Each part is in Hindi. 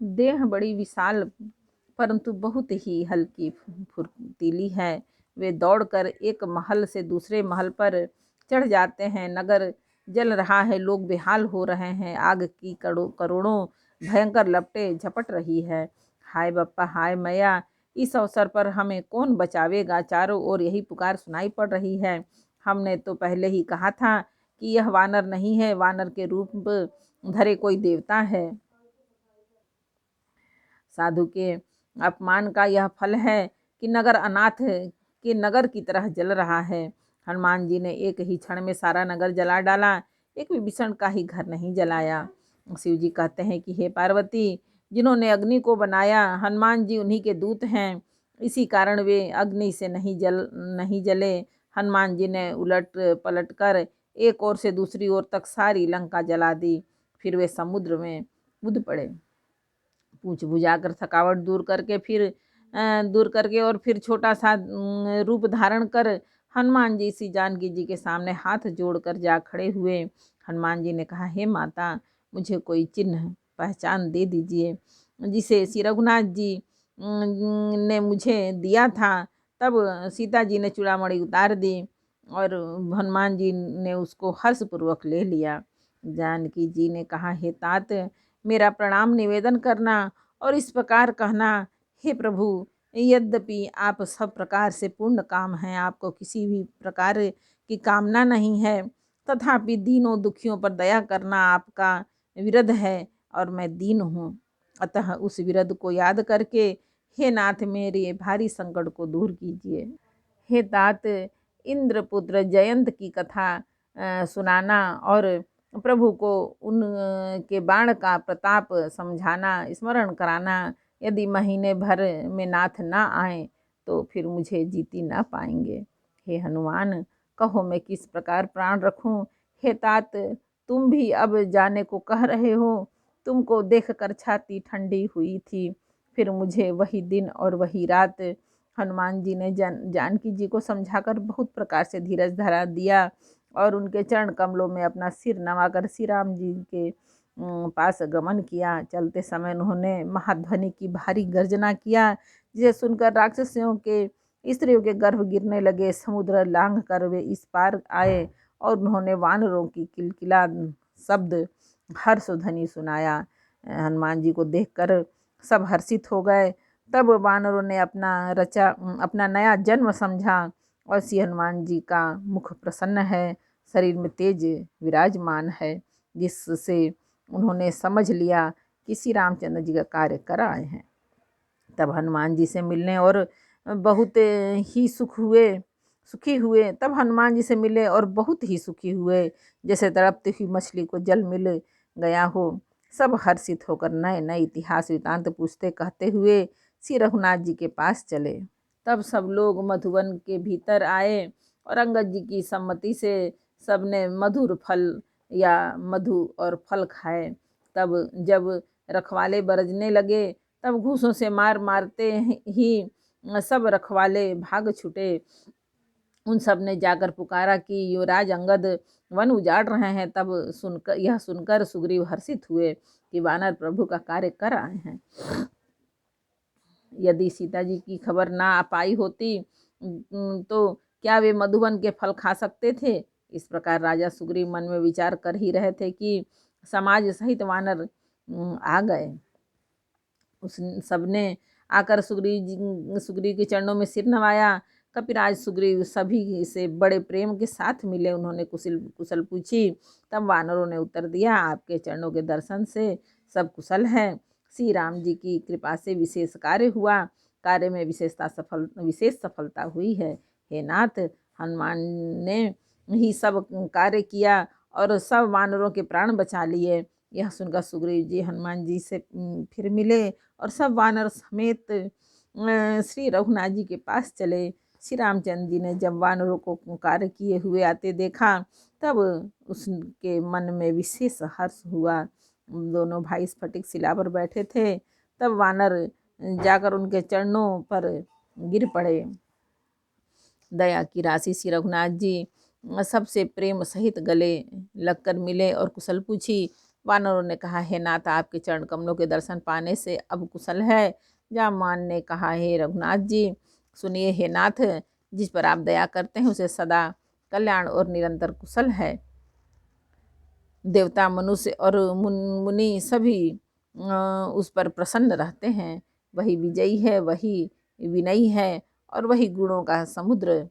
देह बड़ी विशाल परंतु बहुत ही हल्की फुर्तीली है। वे दौड़कर एक महल से दूसरे महल पर चढ़ जाते हैं। नगर जल रहा है, लोग बेहाल हो रहे हैं। आग की करोड़ों भयंकर लपटें झपट रही है। हाय बप्पा, हाय मैया, इस अवसर पर हमें कौन बचावेगा? चारों ओर यही पुकार सुनाई पड़ रही है। हमने तो पहले ही कहा था कि यह वानर नहीं है, वानर के रूप धरे कोई देवता है। साधु के अपमान का यह फल है कि नगर अनाथ के नगर की तरह जल रहा है। हनुमान जी ने एक ही क्षण में सारा नगर जला डाला, एक विभीषण का ही घर नहीं जलाया। शिव जी कहते हैं कि हे पार्वती, जिन्होंने अग्नि को बनाया, हनुमान जी उन्हीं के दूत हैं, इसी कारण वे अग्नि से नहीं जले। हनुमान जी ने उलट पलट कर एक ओर से दूसरी ओर तक सारी लंका जला दी। फिर वे समुद्र में कूद पड़े। पूछ बुझाकर थकावट दूर करके और फिर छोटा सा रूप धारण कर हनुमान जी श्री जानकी जी के सामने हाथ जोड़कर जा खड़े हुए। हनुमान जी ने कहा, हे माता, मुझे कोई चिन्ह पहचान दे दीजिए जिसे श्री रघुनाथ जी ने मुझे दिया था। तब सीता जी ने चूड़ामणि उतार दी और हनुमान जी ने उसको हर्षपूर्वक ले लिया। जानकी जी ने कहा, हे तात, मेरा प्रणाम निवेदन करना और इस प्रकार कहना, हे प्रभु, यद्यपि आप सब प्रकार से पूर्ण काम हैं, आपको किसी भी प्रकार की कामना नहीं है, तथापि दीनों दुखियों पर दया करना आपका विरध है और मैं दीन हूँ। अतः उस विरध को याद करके हे नाथ, मेरे भारी संकट को दूर कीजिए। हे तात, इंद्रपुत्र जयंत की कथा सुनाना और प्रभु को उनके बाण का प्रताप समझाना, स्मरण कराना। यदि महीने भर में नाथ ना आए तो फिर मुझे जीती ना पाएंगे। हे हनुमान, कहो मैं किस प्रकार प्राण रखूं? हे तात, तुम भी अब जाने को कह रहे हो। तुमको देखकर छाती ठंडी हुई थी। फिर मुझे वही दिन और वही रात हनुमान जी ने जानकी जी को समझाकर बहुत प्रकार से धीरज धरा दिया और उनके चरण कमलों में अपना सिर नवाकर श्री राम जी के पास गमन किया। चलते समय उन्होंने महाध्वनि की भारी गर्जना किया, जिसे सुनकर राक्षसियों के स्त्रियों के गर्भ गिरने लगे। समुद्र लांघ कर वे इस पार आए और उन्होंने वानरों की किलकिला शब्द हर्षध्वनि सुनाया। हनुमान जी को देखकर सब हर्षित हो गए। तब वानरों ने अपना नया जन्म समझा और श्री हनुमान जी का मुख प्रसन्न है, शरीर में तेज विराजमान है, जिससे उन्होंने समझ लिया कि श्री रामचंद्र जी का कार्य कर आए हैं। तब हनुमान जी से मिलने और बहुत ही सुखी हुए तब हनुमान जी से मिले और बहुत ही सुखी हुए, जैसे तड़पती हुई मछली को जल मिल गया हो। सब हर्षित होकर नए नए इतिहास वृतांत पूछते कहते हुए श्री रघुनाथ जी के पास चले। तब सब लोग मधुवन के भीतर आए और अंगद जी की सम्मति से सबने मधुर फल या मधु और फल खाए। तब जब रखवाले बरजने लगे, तब घूसों से मारते ही सब रखवाले भाग छूटे। उन सब ने जाकर पुकारा कि युवराज अंगद वन उजाड़ रहे हैं। तब सुनकर सुग्रीव हर्षित हुए कि वानर प्रभु का कार्य कर आए हैं। यदि सीता जी की खबर ना आ पाई होती तो क्या वे मधुवन के फल खा सकते थे? इस प्रकार राजा सुग्रीव मन में विचार कर ही रहे थे कि समाज सहित वानर आ गए। उस सबने आकर सुग्रीव के चरणों में सिर नवाया। कपिराज सुग्रीव सभी से बड़े प्रेम के साथ मिले। उन्होंने कुशल पूछी। तब वानरों ने उत्तर दिया, आपके चरणों के दर्शन से सब कुशल है। श्री राम जी की कृपा से विशेष कार्य हुआ, कार्य में विशेष सफलता हुई है। हे नाथ, हनुमान ने ही सब कार्य किया और सब वानरों के प्राण बचा लिए। यह सुनकर सुग्रीव जी हनुमान जी से फिर मिले और सब वानर समेत श्री रघुनाथ जी के पास चले। श्री रामचंद्र जी ने जब वानरों को कार्य किए हुए आते देखा, तब उसके मन में विशेष हर्ष हुआ। दोनों भाई स्फटिक शिला पर बैठे थे। तब वानर जाकर उनके चरणों पर गिर पड़े। दया की राशि श्री रघुनाथ जी सबसे प्रेम सहित गले लगकर मिले और कुशल पूछी। वानरों ने कहा, हे नाथ, आपके चरण कमलों के दर्शन पाने से अब कुशल है। जामवान ने कहा, हे रघुनाथ जी सुनिए, हे नाथ, जिस पर आप दया करते हैं उसे सदा कल्याण और निरंतर कुशल है। देवता, मनुष्य और मुनि सभी उस पर प्रसन्न रहते हैं। वही विजयी है, वही विनयी है और वही गुणों का समुद्र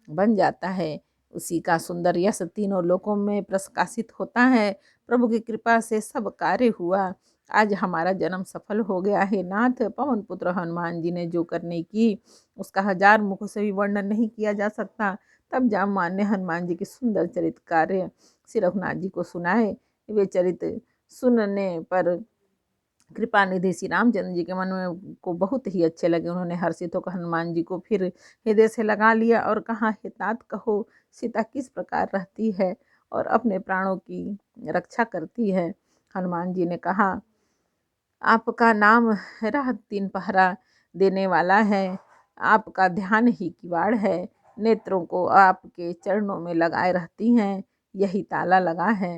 बन जाता है। उसी का सुंदर यश तीनों लोकों में प्रकाशित होता है। प्रभु की कृपा से सब कार्य हुआ। आज हमारा जन्म सफल हो गया है नाथ। पवन पुत्र हनुमान जी ने जो करने की उसका 1000 मुखों से भी वर्णन नहीं किया जा सकता। तब जामवान ने हनुमान जी के सुंदर चरित कार्य श्री रघुनाथ जी को सुनाए। वे चरित सुनने पर कृपा निधि श्री रामचंद्र जी के मन में को बहुत ही अच्छे लगे। उन्होंने हर्षित होकर हनुमान जी को फिर हृदय से लगा लिया और कहा, हे तात, कहो सीता किस प्रकार रहती है और अपने प्राणों की रक्षा करती है। हनुमान जी ने कहा, आपका नाम राह 3 पहरा देने वाला है। आपका ध्यान ही किवाड़ है। नेत्रों को आपके चरणों में लगाए रहती हैं, यही ताला लगा है।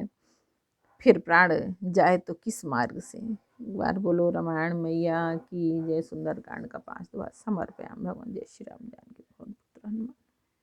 फिर प्राण जाए तो किस मार्ग से। एक बार बोलो रामायण मैया की जय। सुंदरकांड का 5 दोहा समर्पयामि। भगवान जय श्री राम। जानकी पुत्र हनुमान।